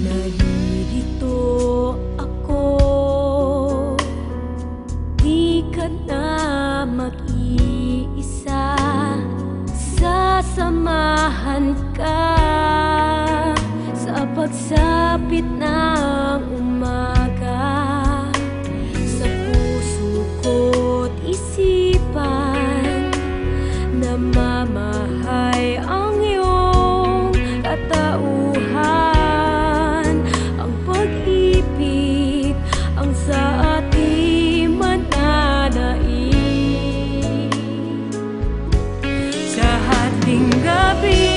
Naririto ako, di ka na mag-iisa. Sasamahan ka sa pagsapit ng umaga. Sa puso ko't isipan, namamahay ang iyong katauhan. Ang pag-ibig ang sa ating mananait. Sa hating gabi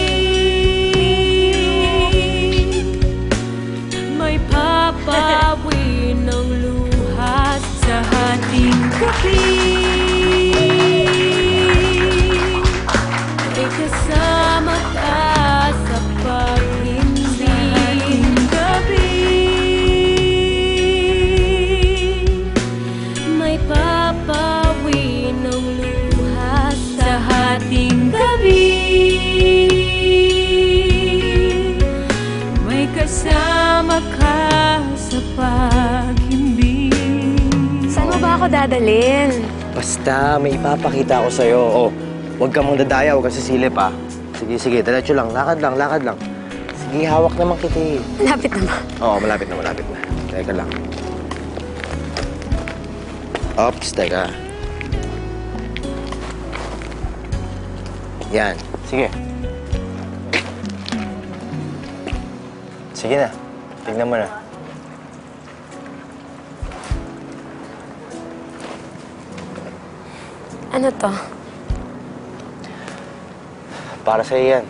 may papawi ng luha. Sa hating gabi may kasama ka sa pag-ibig. Sa hating gabi may papawi ng luha. Sa hating gabi may kasama ka sa pag-ibig. Saan mo ba ako dadalhin? Basta, may ipapakita ako sa'yo. Oh, huwag ka mong dadaya, huwag kang sisilip, ha? Sige, sige, diretso lang. Lakad lang, lakad lang. Sige, hawak naman kita, eh. Lapit na ba? Oo, malapit na, malapit na. Teka lang. Ops, teka. Yan, sige. Sige na, tignan mo na. Ano to? Para sa'yo yan.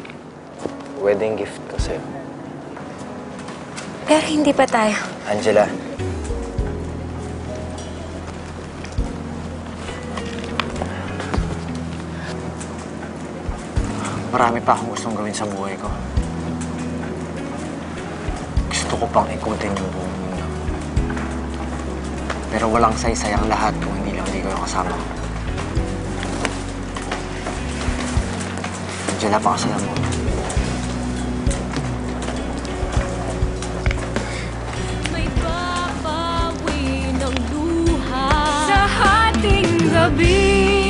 Wedding gift ko sa'yo. Pero hindi pa tayo. Angela. Marami pa akong gustong gawin sa buhay ko. Gusto ko pang ikutin yung buong mundo. Pero walang saysay ang lahat kung hindi lang di ko yung kasama ko. Angela, pakasalan mo. May papawi ng luha. Sa hating gabi